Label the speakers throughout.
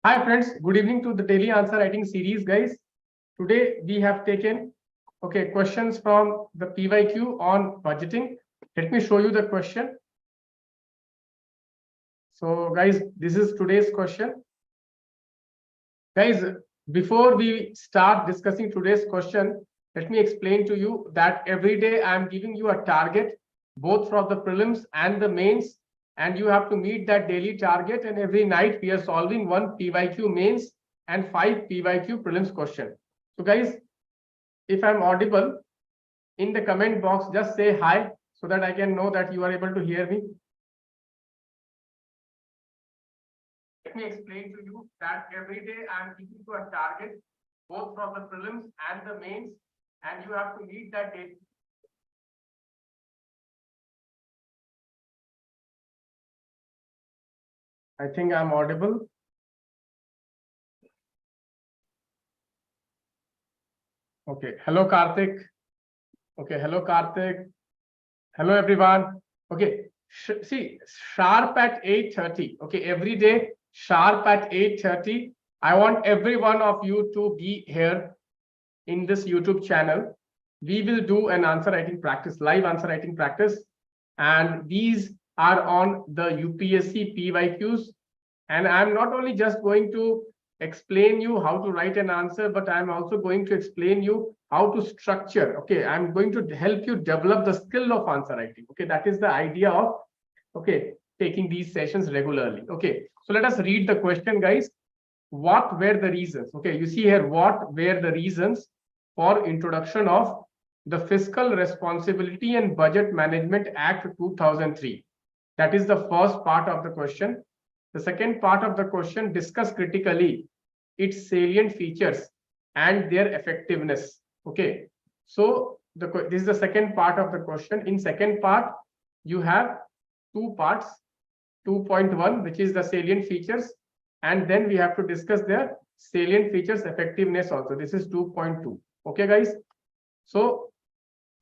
Speaker 1: Hi friends, good evening to the daily answer writing series, guys. Today we have taken questions from the PYQ on budgeting. Let me show you the question. So guys, this is today's question. Guys, before we start discussing today's question, let me explain to you that every day I am giving you a target, both from the prelims and the mains, and you have to meet that daily target. And every night we are solving one PYQ mains and 5 PYQ prelims question. So guys, if I'm audible, in the comment box, just say hi so that I can know that you are able to hear me. Let me explain to you that every day I am giving you a target, both from the prelims and the mains, and you have to meet that date. I think I'm audible. Okay. Hello, Karthik. Okay. Hello, Karthik. Hello, everyone. Okay. See, sharp at 8:30. Okay. Every day, sharp at 8:30. I want every one of you to be here in this YouTube channel. We will do an answer writing practice, live answer writing practice. And these are on the UPSC PYQs. And I'm not only just going to explain you how to write an answer, but I'm also going to explain you how to structure. Okay, I'm going to help you develop the skill of answer writing. Okay, that is the idea of taking these sessions regularly. Okay, so let us read the question, guys. What were the reasons? Okay, you see here, what were the reasons for introduction of the Fiscal Responsibility and Budget Management Act 2003? That is the first part of the question. The second part of the question, discuss critically its salient features and their effectiveness. Okay, so this is the second part of the question. In second part, you have two parts, 2.1, which is the salient features, and then we have to discuss their salient features effectiveness also. This is 2.2. Okay, guys. So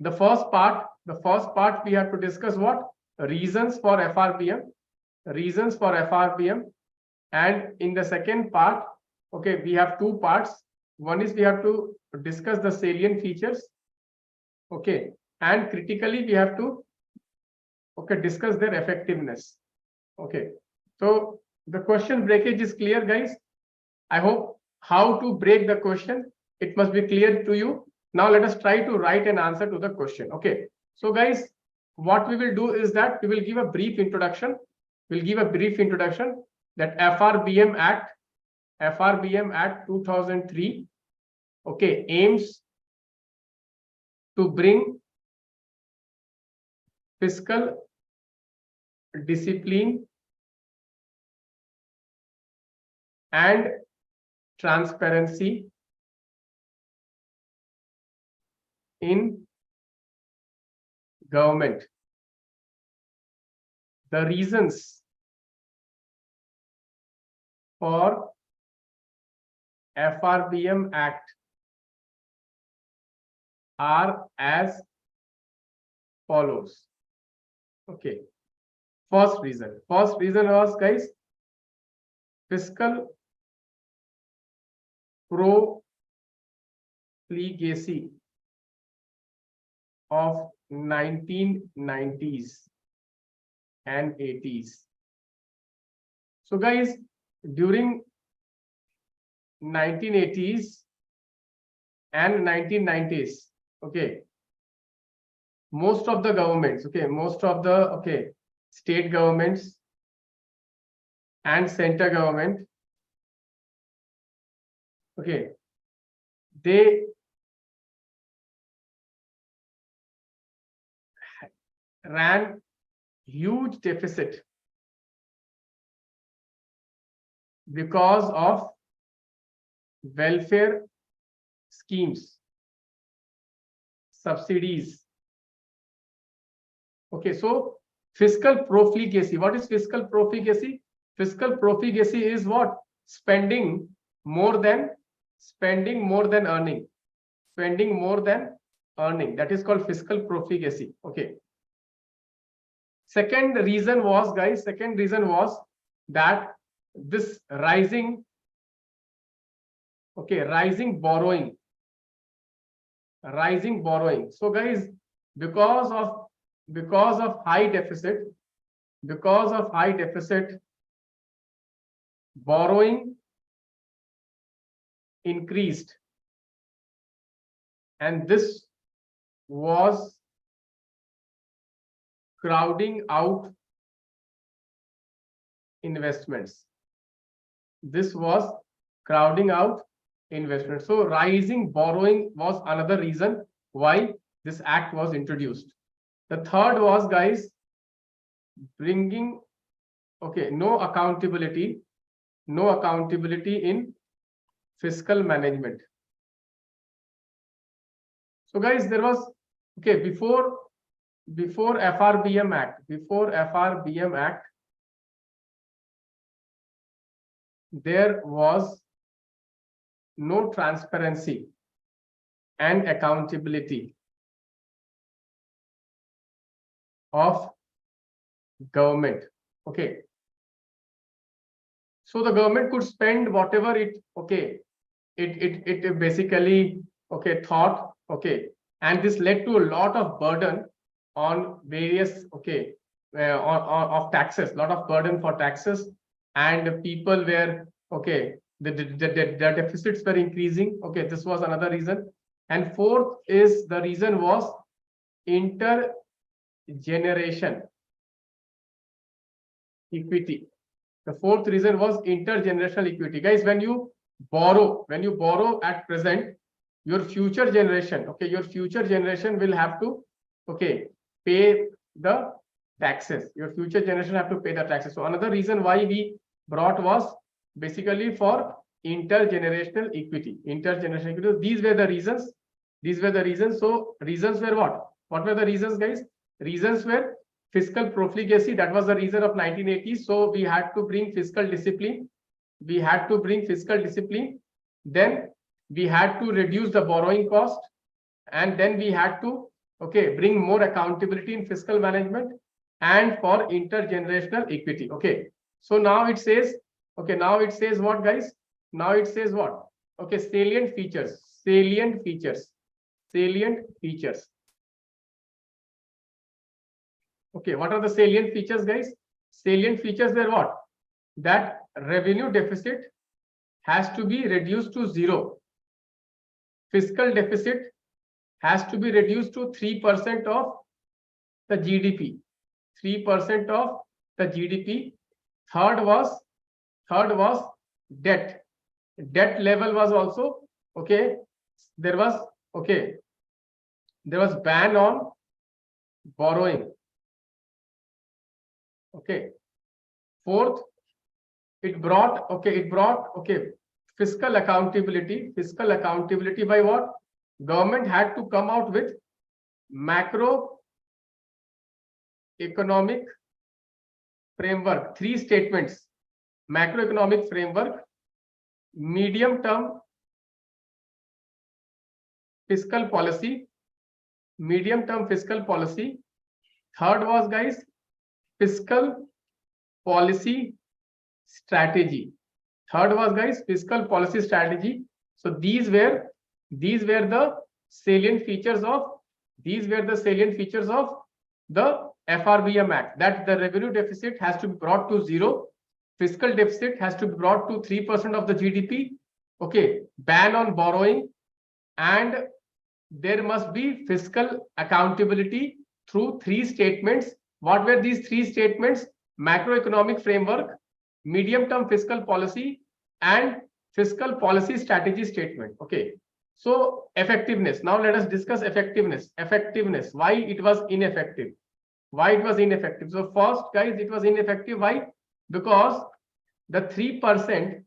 Speaker 1: the first part we have to discuss what? Reasons for FRBM. Reasons for FRBM. And in the second part, okay, we have two parts. One is we have to discuss the salient features. Okay, and critically we have to discuss their effectiveness. Okay, so the question breakage is clear, guys. I hope how to break the question, it must be clear to you. Now let us try to write an answer to the question. Okay, so guys, what we will do is that we will give a brief introduction. We'll give a brief introduction that FRBM Act 2003, okay, aims to bring fiscal discipline and transparency in government. The reasons for FRBM Act are as follows. Okay, first reason was, guys, fiscal profligacy of 1990s and 80s. So guys, during 1980s and 1990s, okay, most of the governments, state governments and center government, okay, they ran huge deficit because of welfare schemes, subsidies. Okay, so fiscal profligacy. What is fiscal profligacy? Fiscal profligacy is what? Spending more than earning. Spending more than earning. That is called fiscal profligacy. Okay. Second reason was, guys, that this rising Okay, rising borrowing. Rising borrowing. So guys, because of high deficit, borrowing increased, and this was crowding out investments. This was crowding out investments. So rising borrowing was another reason why this act was introduced. The third was, guys, bringing, okay, no accountability in fiscal management. So guys, there was, okay, before FRBM Act, there was no transparency and accountability of government. Okay, so the government could spend whatever it, okay, it basically, okay, thought, okay, and this led to a lot of burden on various, okay, of taxes, lot of burden for taxes, and people were, okay, the deficits were increasing. Okay, this was another reason. And fourth is, the reason was intergeneration equity. The fourth reason was intergenerational equity. Guys, when you borrow at present, your future generation, okay, your future generation will have to, okay, pay the taxes. Your future generation have to pay the taxes. So another reason why we brought was basically for intergenerational equity. Intergenerational equity. These were the reasons. So reasons were what? What were the reasons, guys? Reasons were fiscal profligacy. That was the reason of 1980s. So we had to bring fiscal discipline. Then we had to reduce the borrowing cost, and then we had to, okay, bring more accountability in fiscal management, and for intergenerational equity. Okay, so now it says, okay, now it says what, guys? Now it says what? Okay, salient features. Okay, what are the salient features, guys? Salient features were what? That revenue deficit has to be reduced to 0. Fiscal deficit has to be reduced to 3% of the GDP. 3% of the GDP. Third was debt. Debt level was also, okay, there was ban on borrowing. Okay. Fourth, it brought fiscal accountability. Fiscal accountability by what? Government had to come out with macroeconomic framework. 3 statements: macroeconomic framework, medium-term fiscal policy. Third was, guys, fiscal policy strategy. Fiscal policy strategy. So these were the salient features of the FRBM Act, that the revenue deficit has to be brought to 0, fiscal deficit has to be brought to 3% of the GDP, okay, ban on borrowing, and there must be fiscal accountability through 3 statements. What were these 3 statements? Macroeconomic framework, medium-term fiscal policy, and fiscal policy strategy statement. Okay, so effectiveness. Now let us discuss effectiveness. Why it was ineffective? So first, guys, it was ineffective. Why? Because the 3%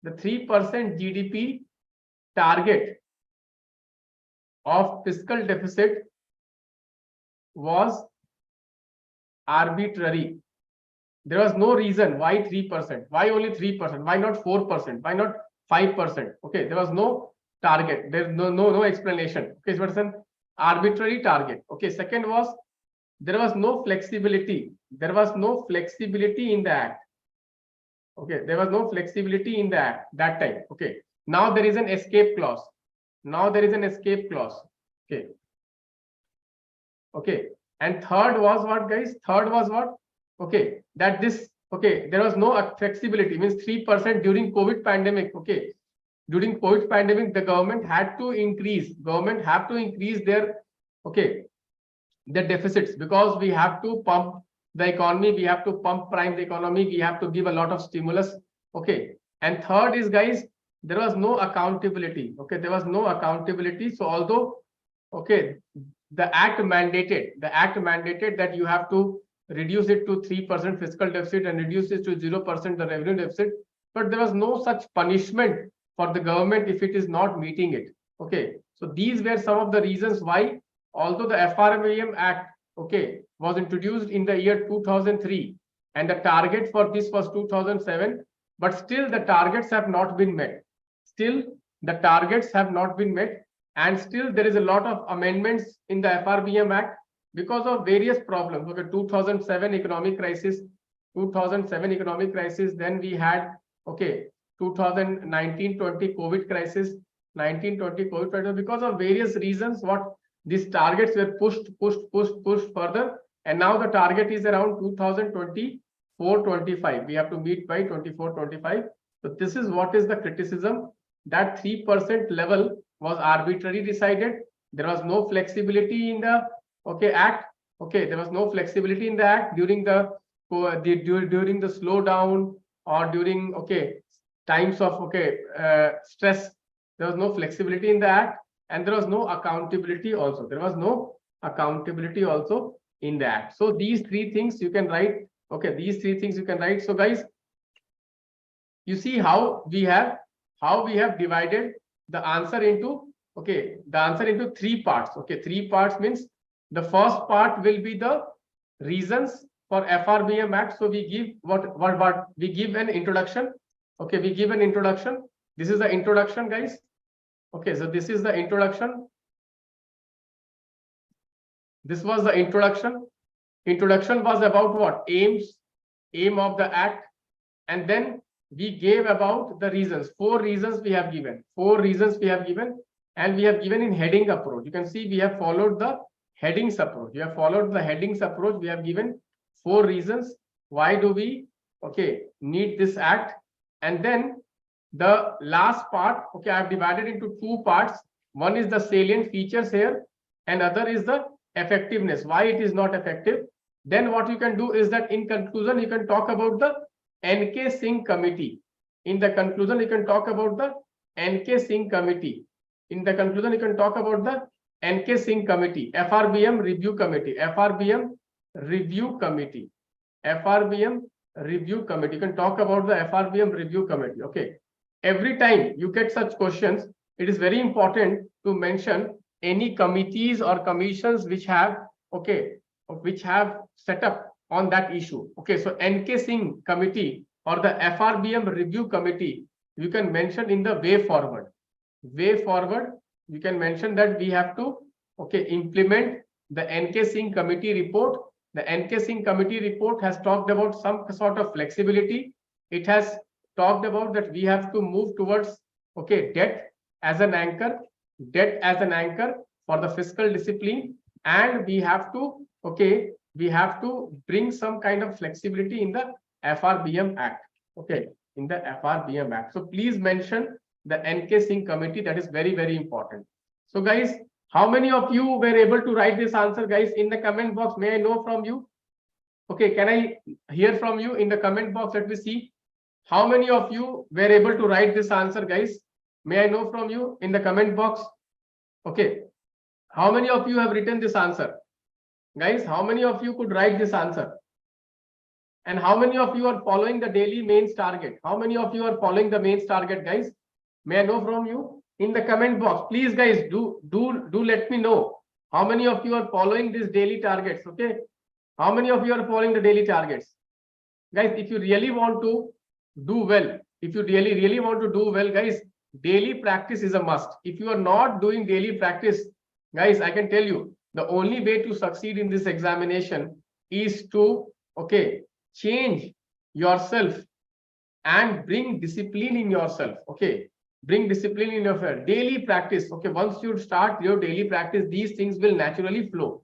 Speaker 1: GDP target of fiscal deficit was arbitrary. There was no reason why 3%. Why only 3%? Why not 4%? Why not 5%? Okay, there was no target. There's no explanation. Okay, so it's an arbitrary target. Okay, second was, there was no flexibility. In the act. Okay, there was no flexibility in the act that time. Okay, Now there is an escape clause. Now there is an escape clause. Okay. Okay. And third was what, guys? Third was what? Okay. That this, okay, there was no flexibility, means 3% during COVID pandemic. Okay. During COVID pandemic, the government have to increase their, okay, the deficits, because we have to pump the economy, we have to pump prime the economy, we have to give a lot of stimulus. Okay. And third is, guys, there was no accountability. Okay, there was no accountability. So although, okay, the act mandated that you have to reduce it to 3% fiscal deficit and reduce it to 0% the revenue deficit, but there was no such punishment for the government if it is not meeting it. Okay, so these were some of the reasons why, although the FRBM Act, okay, was introduced in the year 2003 and the target for this was 2007, but still the targets have not been met. Still the targets have not been met, and still there is a lot of amendments in the FRBM Act because of various problems. Okay, 2007 economic crisis, then we had, okay, 2019-20 COVID crisis, 19-20 COVID crisis. Because of various reasons, what these targets were pushed further, and now the target is around 2024-25. We have to meet by 24-25. So this is what is the criticism, that 3% level was arbitrarily decided. There was no flexibility in the, okay, act. Okay, there was no flexibility in the act during the slowdown or during, okay, times of, okay, stress. There was no flexibility in the act, and there was no accountability also. There was no accountability also in the act. So these three things you can write. Okay, these three things you can write. So guys, you see how we have divided the answer into, okay, the answer into three parts. Okay, three parts means the first part will be the reasons for FRBM Act. So we give what we give an introduction. Okay, we give an introduction. This is the introduction, guys. Okay, so this is the introduction. This was the introduction. Introduction was about what? Aim of the act, and then we gave about the reasons. 4 reasons we have given. 4 reasons we have given, and we have given in heading approach. You can see we have followed the headings approach. We have followed the headings approach. We have given 4 reasons. Why do we, okay, need this act? And then the last part, okay, I have divided into 2 parts. One is the salient features here, and other is the effectiveness, why it is not effective. Then what you can do is that in conclusion, you can talk about the NK Singh committee. In the conclusion, you can talk about the NK Singh committee. In the conclusion, you can talk about the NK Singh committee, FRBM review committee, FRBM review committee, FRBM review committee. You can talk about the FRBM review committee. Okay, every time you get such questions, it is very important to mention any committees or commissions which have, okay, which have set up on that issue. Okay, so NK Singh committee or the FRBM review committee, you can mention in the way forward. Way forward, you can mention that we have to, okay, implement the NK Singh committee report. The NK Singh committee report has talked about some sort of flexibility. It has talked about that we have to move towards, okay, debt as an anchor for the fiscal discipline, and we have to, okay, we have to bring some kind of flexibility in the FRBM Act. Okay, in the FRBM Act. So please mention the NK Singh committee. That is very, very important. So guys, how many of you were able to write this answer, guys, in the comment box? May I know from you? Okay, can I hear from you in the comment box? Let me see. How many of you were able to write this answer, guys? May I know from you in the comment box? Okay, how many of you have written this answer? Guys, how many of you could write this answer? And how many of you are following the daily mains target? How many of you are following the mains target, guys? May I know from you in the comment box? Please, guys, do let me know how many of you are following these daily targets. Okay, how many of you are following the daily targets? Guys, if you really want to do well, if you really want to do well, guys, daily practice is a must. If you are not doing daily practice, guys, I can tell you the only way to succeed in this examination is to, okay, change yourself and bring discipline in yourself. Okay, bring discipline in your daily practice. Okay, once you start your daily practice, these things will naturally flow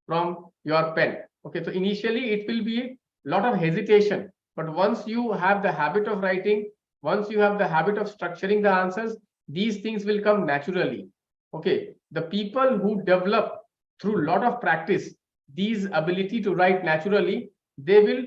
Speaker 1: from your pen. Okay, so initially it will be a lot of hesitation, but once you have the habit of writing, once you have the habit of structuring the answers, these things will come naturally. Okay, the people who develop through a lot of practice these ability to write naturally, they will